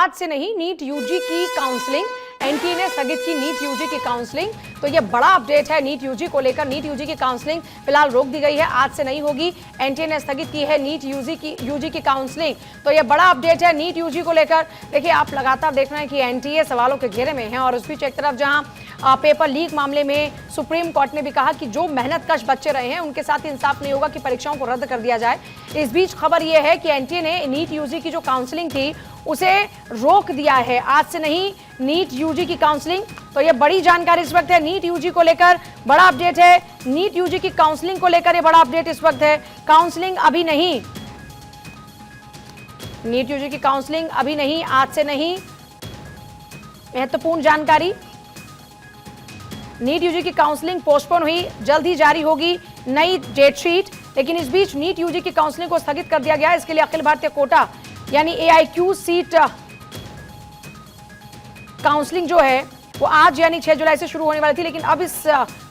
आज से नहीं नीट यूजी की काउंसलिंग, एनटीए ने स्थगित की नीट यूजी की काउंसलिंग। तो ये बड़ा अपडेट है नीट यूजी को लेकर। नीट यूजी की काउंसलिंग फिलहाल रोक दी गई है, आज से नहीं होगी। एनटीए ने स्थगित की है नीट यूजी की काउंसलिंग। तो ये बड़ा अपडेट है नीट यूजी को लेकर। देखिए, आप लगातार देख रहे हैं कि एनटीए सवालों के घेरे में है और उस बीच एक तरफ जहां पेपर लीक मामले में सुप्रीम कोर्ट ने भी कहा कि जो मेहनतकश बच्चे रहे हैं उनके साथ इंसाफ नहीं होगा कि परीक्षाओं को रद्द कर दिया जाए। इस बीच खबर यह है कि एनटीए ने नीट यूजी की जो काउंसलिंग थी उसे रोक दिया है, आज से नहीं नीट यूजी की काउंसलिंग। तो ये बड़ी जानकारी इस वक्त है नीट यूजी को लेकर, बड़ा अपडेट है नीट यूजी की काउंसलिंग को लेकर। ये बड़ा अपडेट इस वक्त है, काउंसलिंग अभी नहीं, नीट यूजी की काउंसलिंग अभी नहीं, आज से नहीं। महत्वपूर्ण जानकारी, नीट यूजी की काउंसलिंग पोस्टपोन हुई, जल्द ही जारी होगी नई डेट शीट। लेकिन इस बीच नीट यूजी की काउंसलिंग को स्थगित कर दिया गया। इसके लिए अखिल भारतीय कोटा यानी AIQ सीट काउंसलिंग जो है वो आज यानी 6 जुलाई से शुरू होने वाली थी, लेकिन अब इस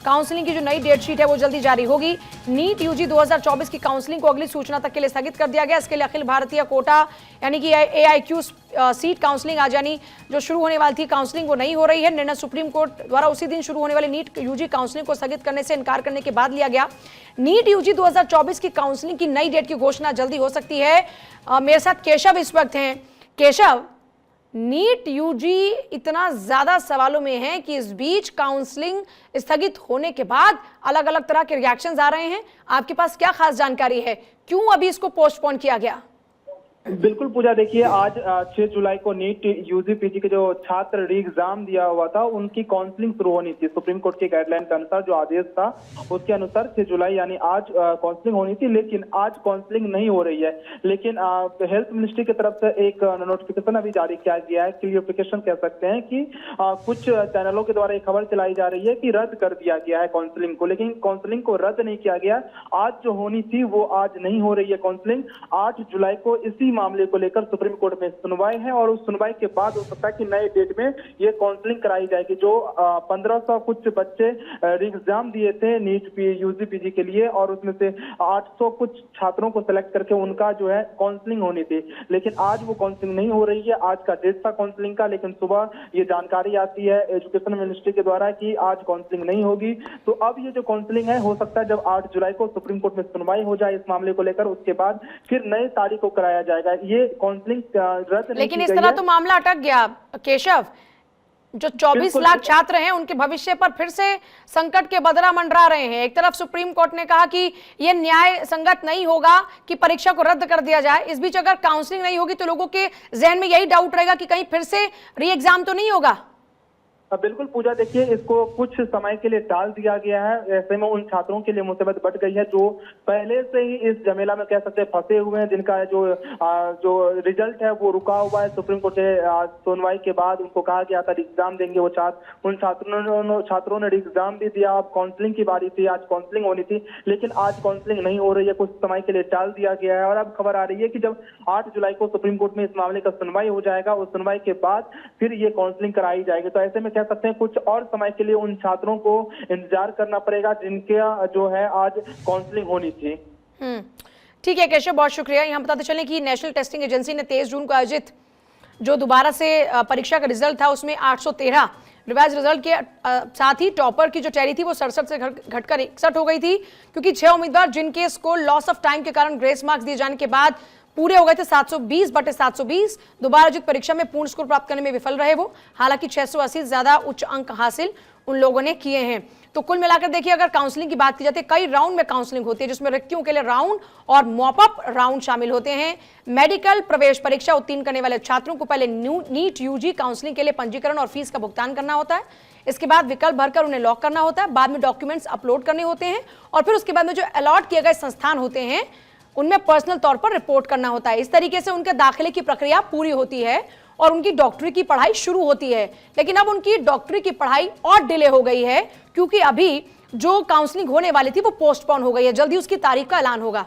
काउंसलिंग की जो नई डेट शीट है वो जल्दी जारी होगी। नीट यूजी 2024 की काउंसलिंग को अगली सूचना तक के लिए स्थगित कर दिया गया। इसके लिए अखिल भारतीय कोटा यानी कि AIQ सीट काउंसलिंग आज यानी जो शुरू होने वाली थी काउंसलिंग वो नहीं हो रही है। निर्णय सुप्रीम कोर्ट द्वारा उसी दिन शुरू होने वाली नीट यूजी काउंसलिंग को स्थगित करने से इनकार करने के बाद लिया गया। नीट यूजी 2024 की काउंसलिंग की नई डेट की घोषणा जल्दी हो सकती है। मेरे साथ केशव इस वक्त हैं। केशव, नीट यूजी इतना ज्यादा सवालों में है कि इस बीच काउंसलिंग स्थगित होने के बाद अलग अलग तरह के रिएक्शंस आ रहे हैं। आपके पास क्या खास जानकारी है, क्यों अभी इसको पोस्टपोन किया गया? बिल्कुल पूजा, देखिए आज 6 जुलाई को नीट यूजी पीजी के जो छात्र री एग्जाम दिया हुआ था उनकी काउंसलिंग शुरू होनी थी। सुप्रीम कोर्ट के गाइडलाइन के अनुसार जो आदेश था उसके अनुसार 6 जुलाई यानी आज काउंसलिंग होनी थी, लेकिन आज काउंसलिंग नहीं हो रही है। लेकिन हेल्थ मिनिस्ट्री की तरफ से एक नोटिफिकेशन अभी जारी किया गया है, क्लियरिफिकेशन कह सकते हैं कि कुछ चैनलों के द्वारा एक खबर चलाई जा रही है कि रद्द कर दिया गया है काउंसलिंग को, लेकिन काउंसलिंग को रद्द नहीं किया गया। आज जो होनी थी वो आज नहीं हो रही है काउंसलिंग। 8 जुलाई को इसी मामले को लेकर सुप्रीम कोर्ट में सुनवाई है और उस सुनवाई के बाद हो सकता है कि नए डेट में ये काउंसलिंग कराई जाएगी। जो 1500 कुछ बच्चे एग्जाम दिए थे नीट यूजी पीजी के लिए और उसमें से 800 कुछ छात्रों को सिलेक्ट करके उनका जो है काउंसलिंग होनी थी, लेकिन आज वो काउंसलिंग नहीं हो रही है। आज का डेट था काउंसलिंग का, लेकिन सुबह ये जानकारी आती है एजुकेशन मिनिस्ट्री के द्वारा कि आज काउंसलिंग नहीं होगी। तो अब ये जो काउंसलिंग है हो सकता है जब 8 जुलाई को सुप्रीम कोर्ट में सुनवाई हो जाए इस मामले को लेकर, उसके बाद फिर नए तारीख को कराया जाएगा। ये काउंसलिंग रद्द नहीं, लेकिन इस तरह तो मामला अटक गया केशव। जो 24 लाख छात्र हैं उनके भविष्य पर फिर से संकट के बदरा मंडरा रहे हैं। एक तरफ सुप्रीम कोर्ट ने कहा कि यह न्याय संगत नहीं होगा कि परीक्षा को रद्द कर दिया जाए, इस बीच अगर काउंसलिंग नहीं होगी तो लोगों के जहन में यही डाउट रहेगा कि कहीं फिर से री एग्जाम तो नहीं होगा। बिल्कुल पूजा, देखिए इसको कुछ समय के लिए टाल दिया गया है। ऐसे में उन छात्रों के लिए मुसीबत बढ़ गई है जो पहले से ही इस झमेला में कह सकते हैं फंसे हुए हैं, जिनका जो रिजल्ट है वो रुका हुआ है। सुप्रीम कोर्ट से सुनवाई के बाद उनको कहा गया था एग्जाम देंगे वो उन छात्रों ने एग्जाम भी दिया। अब काउंसलिंग की बारी थी, आज काउंसलिंग होनी थी, लेकिन आज काउंसलिंग नहीं हो रही है, कुछ समय के लिए टाल दिया गया है। और अब खबर आ रही है कि जब 8 जुलाई को सुप्रीम कोर्ट में इस मामले का सुनवाई हो जाएगा, उस सुनवाई के बाद फिर ये काउंसलिंग कराई जाएगी। तो ऐसे में सकते हैं कुछ और समय के लिए उन छात्रों को इंतजार करना पड़ेगा जिनके जो है आज काउंसलिंग होनी थी। ठीक है केशव, बहुत शुक्रिया। यहाँ बताते चलें कि नेशनल टेस्टिंग एजेंसी ने 23 जून को आयोजित जो दोबारा से परीक्षा का रिजल्ट था उसमें 813 रिवाइज रिजल्ट के साथ ही टॉपर की जो टैली थी वो 67 से घटकर 61 हो गई थी, क्योंकि 6 उम्मीदवार जिनके स्कोर लॉस ऑफ टाइम के कारण ग्रेस मार्क्स दिए जाने के बाद पूरे हो गए थे 720/720, दोबारा आयोजित परीक्षा में पूर्ण स्कोर प्राप्त करने में विफल रहे वो। हालांकि 680 से ज्यादा उच्च अंक हासिल उन लोगों ने किए हैं। तो कुल मिलाकर देखिए, अगर काउंसलिंग की बात की जाती है, कई राउंड में काउंसलिंग होती है जिसमें रिक्तियों के लिए राउंड और मॉपअप राउंड शामिल होते हैं। मेडिकल प्रवेश परीक्षा उत्तीर्ण करने वाले छात्रों को पहले नीट यूजी काउंसलिंग के लिए पंजीकरण और फीस का भुगतान करना होता है। इसके बाद विकल्प भरकर उन्हें लॉक करना होता है, बाद में डॉक्यूमेंट्स अपलोड करने होते हैं और फिर उसके बाद में जो अलॉट किए गए संस्थान होते हैं उनमें पर्सनल तौर पर रिपोर्ट करना होता है। इस तरीके से उनके दाखिले की प्रक्रिया पूरी होती है और उनकी डॉक्टरी की पढ़ाई शुरू होती है। लेकिन अब उनकी डॉक्टरी की पढ़ाई और डिले हो गई है, क्योंकि अभी जो काउंसलिंग होने वाली थी वो पोस्टपोन हो गई है। जल्दी उसकी तारीख का ऐलान होगा।